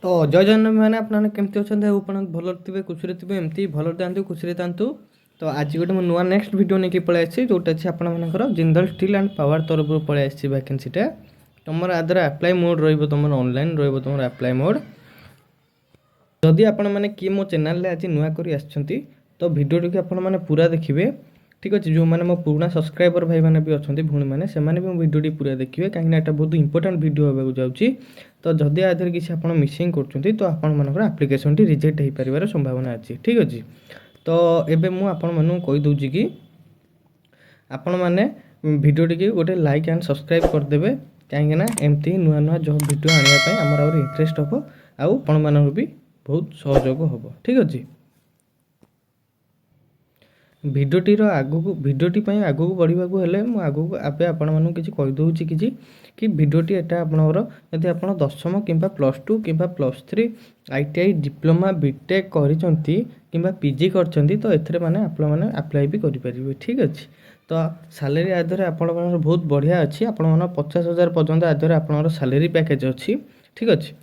तो जय जगन्नाथ मैंने आपने केमती अच्छा आप भल थे खुशी थे एमती भल था खुशी था। तो आज गोटे नुआ नेक्स्ट वीडियो नहीं पलि आसी जोटा अच्छी आपर जिंदल स्टील एंड पावर तरफ पलि आसी वैकेंसीटा तुम आदर apply mode room online room apply mode जदि आपण मैंने किए मो चैनल आज नुआ कर तो भिडियो टी आपने पूरा देखिए ठीक अच्छे जो मैंने मो पुराना सब्सक्राइबर भाई मैंने भी अच्छा भूणी मैंने से भी भिडियो पूरा देखिए कहीं बहुत इंपोर्टेंट वीडियो होगा जाऊँगी। तो जदि आधर किसी आप मिसिंग कर तो आपर आप्लिकेसन टी रिजेक्ट हो पार संभावना अच्छी ठीक अच्छे। तो एबे मु आपण मानू कहीदे कि आपण मैंने भिडियो टी गोटे लाइक एंड सब्सक्राइब करदे कहीं एमती नुआ नुआ जो भिडियो आने आमर इंटरेस्ट हम आपण भी बहुत सहयोग हम ठीक अच्छे। भिडियोटीर आगू भिडियोटी आगू बढ़ा आगू आपे आपण किसी कहीदे कि भिडियोटी एटा आपणर यदि आप दशम कि +2 कि +3 ITI डिप्लोमा बीटेक करछंती किंबा पीजी करछंती तो एथरे माने आपने अप्लाई भी करें ठीक अच्छे। तो सैलरी आधार आपण बहुत बढ़िया अच्छी आपण 50,000 पर्यंत आधार आपणर सैलरी पैकेज अच्छी ठीक अच्छे।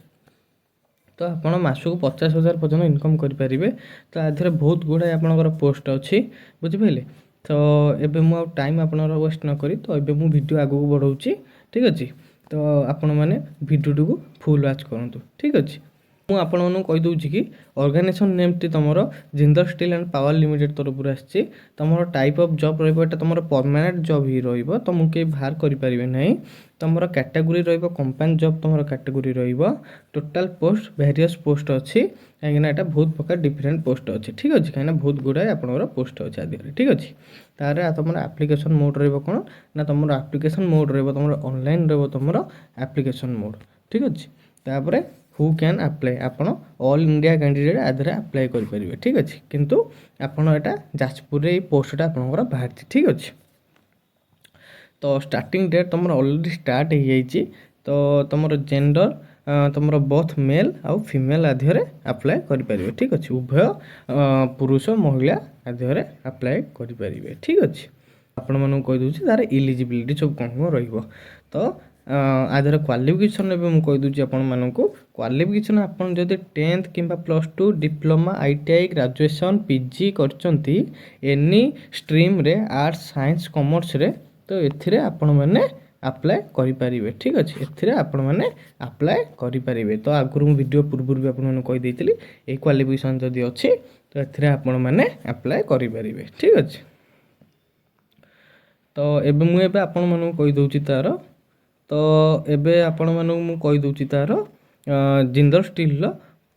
तो आपण मासक 50,000 पर्यटन इनकम करेंगे। तो आधे बहुत गुड़ाए आपंकर पोस्ट अच्छी बुझिपारे। तो एबे मु टाइम आप वेस्ट न करी तो एबे मु वीडियो आगू बढ़ाऊँगी ठीक अच्छे। तो आपण मैंने वीडियो को फुल वाच करूँ ठीक अच्छे। ମୁଁ ଆପଣମାନଙ୍କୁ କହିଦେଉଛି କି ଅର୍ଗାନାଇଜେସନ୍ ନେମ୍ଟି ତୁମର Jindal steel and power limited ତରଫରୁ ଆସିଛି। ତୁମର ଟାଇପ୍ ଅଫ୍ ଜବ୍ ରହିବ ଏଇଟା ତୁମର ପରମାନେଣ୍ଟ ଜବ୍ ହିଁ ରହିବ ତୁମକୁ କେହି ବାହାର କରିପାରିବେ ନାହିଁ। ତୁମର କ୍ୟାଟାଗୋରୀ ରହିବ କମ୍ପାନୀ ଜବ୍ ତୁମର କ୍ୟାଟାଗୋରୀ ରହିବ। ଟୋଟାଲ୍ ପୋଷ୍ଟ ଭେରିୟସ୍ ପୋଷ୍ଟ ଅଛି କାହିଁକିନା ଏଇଟା ବହୁତ ପ୍ରକାର ଡିଫରେଣ୍ଟ ପୋଷ୍ଟ ଅଛି ଠିକ୍ ଅଛି। କାହିଁକିନା ବହୁତ ଗୁଡ଼ାଏ ଆପଣଙ୍କର ପୋଷ୍ଟ ଅଛି ଆଦିହରେ ଠିକ୍ ଅଛି। ତାର ତୁମର ଆପ୍ଲିକେସନ୍ ମୋଡ଼୍ ରହିବ କ'ଣ ନା ତୁମର ଆପ୍ଲିକେସନ୍ ମୋଡ଼୍ ରହିବ ତୁମର ଅନଲାଇନ୍ ରହିବ ତୁମର ଆପ୍ଲିକେସନ୍ ମୋଡ଼୍ ଠିକ୍ ଅଛି। ତାପରେ हु कैन अप्लाई आपण ऑल इंडिया कैंडिडेट आधार अप्लाई करेंगे ठीक अच्छे। किंतु आपण एटा जाजपुर पोस्टा आपंकर बाहर ठीक अच्छे। तो स्टार्टिंग डेट तुम ऑलरेडी स्टार्ट हो जाइए। तो तुम जेंडर तुम बोथ मेल आउ फीमेल आधार अप्लाई करेंगे ठीक अच्छे। उभय पुरुष महिला आधार अप्लाई करेंगे ठीक अच्छे। आपण मानू कहीदे तार इलिजिबिलिटी सब कौन कौन रही। तो आधार क्वालिफिकेशन मुझे कहीदे आपण क्वालिफिकेशन आपन जदि 10th कि +2 डिप्लोमा ITI ग्रेजुएशन पीजी करचंती एनी स्ट्रीम रे आर्ट्स साइंस कॉमर्स रे तो एथिरे आपण माने अप्लाई करि परिबे ठीक अछि। एथिरे आपण माने अप्लाई करि परिबे। तो आगुरु वीडियो पूर्व भी आपण माने कहि देइतिली ए क्वालिफिकेशन जदि अछि तो एथिरे आपण माने अप्लाई करि परिबे ठीक अछि। तो एबे मु एबे आपण माने कहि दउची तार। तो एबे आपण माने मु कहि दउची तार जिंदल स्टील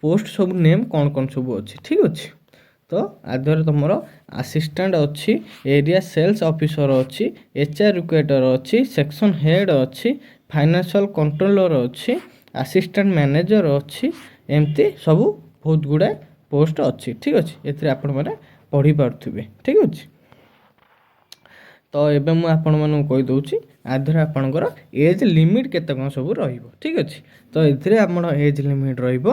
पोस्ट सब नेम कौन कौन सब अच्छी ठीक अच्छे। तो आधार तुम असिस्टेंट अच्छी एरिया सेल्स ऑफिसर अच्छी HR रिक्वेटर अच्छी सेक्शन हेड अच्छी फाइनेंशियल कंट्रोलर अच्छी असिस्टेंट मैनेजर अच्छी एमती सब बहुत गुड़ाए पोस्ट अच्छी ठीक अच्छे। एथिरे आपण माने पढ़ी पारुथिबे ठीक अच्छे। तो एबे मु आपण मानू कहि दउची आधार आपणकर एज लिमिट केते कौन सब रहिबो ठीक अच्छे। तो एथिरे आपण एज लिमिट रहिबो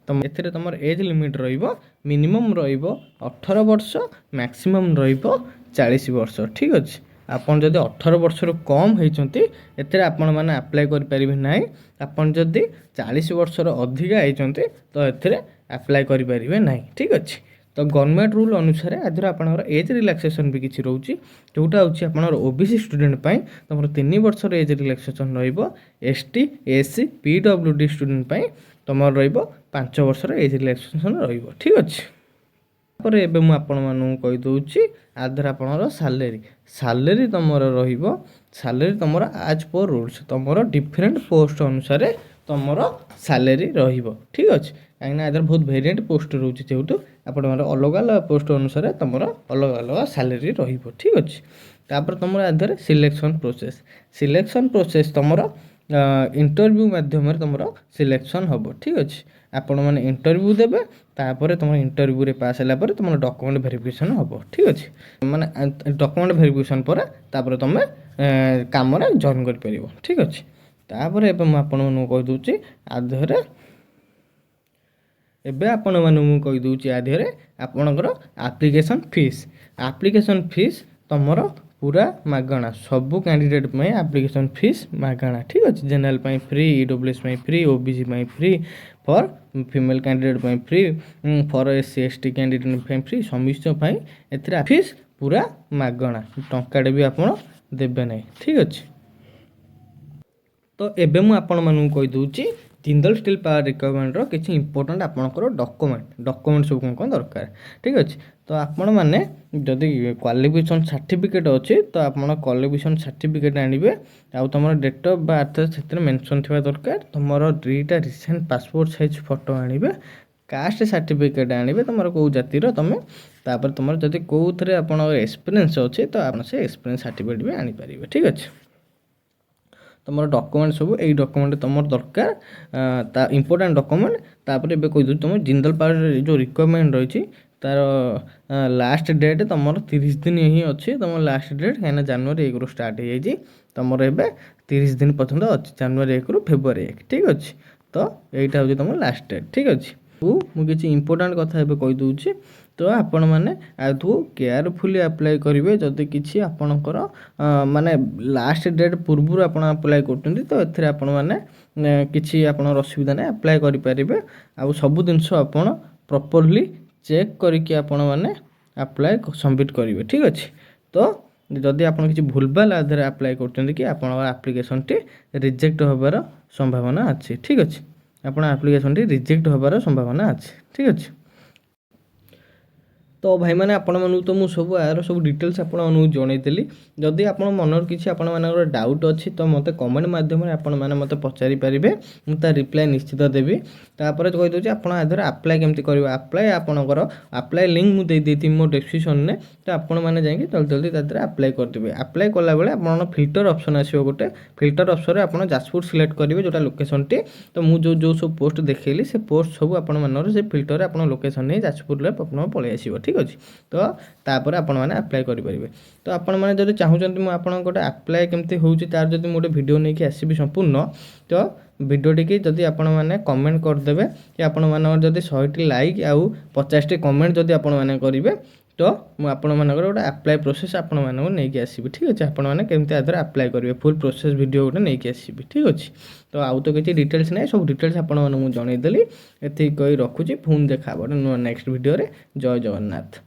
तुम एथिरे तुम एज लिमिट रहिबो मिनिमम रहिबो 18 वर्ष मैक्सिमम रहिबो 40 वर्ष ठीक अच्छे। आपन जदि 18 वर्ष रु कम होइचंती एथिरे आपण माने अप्लाई करि परिबे नाही। आपन जदि 40 वर्ष रो अधिका होइचंती तो एथिरे अप्लाई करि परिबे नाही ठीक अच्छे। तो गवर्नमेंट रूल अनुसार आधर आपंकर एज रिलैक्सेशन भी किसी रोचे जोटा हूँ आपंकर OBC स्टूडेंट तुम 3 वर्ष age relaxation ST SC PWD student तुम रो5 वर्ष एज रिलैक्सेशन ठीक अच्छे। तापर एबे मु आपण मानू कहि दउची आधार आपणर सैलरी सैलरी तुम सैलरी तुम आज पर रूल्स तुम डिफरेंट पोस्ट अनुसार तुम सैलरी रहिबो ठीक अच्छे। कहीं आधार बहुत वेरिएंट पोस्ट रोचे जेहेतु आप अलग अलग पोस्ट अनुसार तुम अलग अलग सैलरी रहिबो ठीक अच्छे। तापर तुम आधार सिलेक्शन प्रोसेस तुम इंटरव्यू माध्यम तुम सिलेक्शन हम ठीक अच्छे। आपण मैंने इंटरव्यू देवे तापर तुम इंटरव्यू रे पास होला पर तुम डॉक्यूमेंट वेरिफिकेशन हम ठीक अच्छे। माने डॉक्यूमेंट वेरिफिकेशन पर तापर तुम काम रे जॉइन कर परिबो ठीक अच्छे। तापर एबे म आपण मनु कहि दउची आधार एबे आपण मानू कहि दउची आधार आपणकर एप्लिकेशन फीस तुमर पूरा मागणा सबू कैंडिडेट एप्लिकेशन फीस मागणा ठीक अच्छे। General free EWS free OBC free for female candidate free for SC ST candidate free समस्त ए फीस पूरा मागणा टंकाटे भी आप देवे ना ठीक अच्छे। तो एबे मु आपण मानू कहि दूची जिंदल स्टील पावर रिक्वायरमेंट किसी इंपोर्टेंट आपंकर डॉक्यूमेंट सब कौन कौन दरकार ठीक अच्छे। तो आपण मैंने जदि क्वालिफिकेशन सर्टिफिकेट अच्छे तो आप क्वालिफिकेशन सर्टिफिकेट आनिबे आउ तुम डेट ऑफ बर्थ से मेंशन थिबा दरकार तुम दुईटा रिसेंट पासपोर्ट साइज फोटो आनिबे कास्ट सर्टिफिकेट आनिबे तुम कौ जातिर तुम तापर तुम जदि कौ थे आप एक्सपीरियंस अच्छे तो आप से एक्सपीरियंस सर्टिफिकेट भी आनी पारिबे ठीक अच्छे। तुम डॉक्यूमेंट सब यही डॉक्यूमेंट तुम दरकार इंपोर्टेंट डॉक्यूमेंट तापर एबे कहि तुम जिंदल पावर जो रिक्वायरमेंट रही तार लास्ट डेट तुम 30 दिन ही अच्छी तुम लास्ट डेट कहीं जनवरी 1 स्टार्ट हो तुम एबे 30 दिन पर्यटन अच्छी जनवरी 1 रु फेब्रुआरी 1 ठीक अच्छे। तो यहीटा हूँ तुम लास्ट डेट ठीक अच्छे। मुझे इंपोर्टेंट कथा कही दूची तो आपण मैंने आठू केयरफुली अप्लाई करेंगे जदि किसी आपणकर माने लास्ट डेट पूर्व आप अप्लाई कर तो एथे आपण मैंने किसी आपणर असुविधा ना अप्लाई करेंगे आउ सब जिनस आप प्रॉपर्ली चेक करके आपण मैंने अप्लाई सबमिट करेंगे ठीक अच्छे। तो जदि आप किसी भूलभाल आधार अप्लाई कर कि आप आप्लिकेसन टी रिजेक्ट होबार संभावना अच्छे ठीक अच्छे। आप आप्लिकेसन टी रिजेक्ट होबार संभावना अच्छे ठीक अच्छे। तो भाई मैंने आपण मानू तो मुझे सब यार सब डिटेल्स आपको जनईली जदि आप मनर किसी आपर डाउट अच्छी तो मत कमेंट मध्यम मैंने मत पचारि पारे मुझे रिप्लाई निश्चित देवी। तापर कहीदे आप अप्लाई केमती कर अप्लाई आपणकर अप्लाई लिंक मुझे देती मो डिस्क्रिप्शन में तो आपण मैंने जाकि जल्दी जल्दी तादर अप्लाई करदेवे। अप्लाई कला बेले आप फिल्टर ऑप्शन आसो गोटे फिल्टर ऑप्शन आप जाजपुर सिलेक्ट करेंगे जोटा लोकेशन टी तो मुझे जो सब पोस्ट देखली से पोस्ट सब आप फिल्टर आप लोकेशन नहीं जाजपुर आप पलि आसो ठीक अच्छे। तो तापर आपण मैंने अप्लाई करेंगे। तो आपण मैंने जब चाहूँगी मुझे आपन गोटे अप्लाई केमती होउची तार जब गोटे वीडियो नहीं आसबि संपूर्ण तो वीडियोटी की जदि आपण मैंने कमेंट करदेवे कि आपण मान जदि 100 लाइक आउ 50 कमेंट जदि आपण मैंने करेंगे तो मुझे गोटे अप्लाई प्रोसेस आपण मानक नहीं आसबि ठीक अच्छे। आपण मैंने केमती आधार अप्लाई करेंगे फुल प्रोसेस वीडियो गोटे नहीं आसबि ठीक अच्छे। तो आउ तो किसी डिटेल्स ना सब डिटेल्स आपण मानक जनईदेली एति कही रखुची पुणी देखा नुआ नेक्स्ट वीडियो रे। जय जगन्नाथ।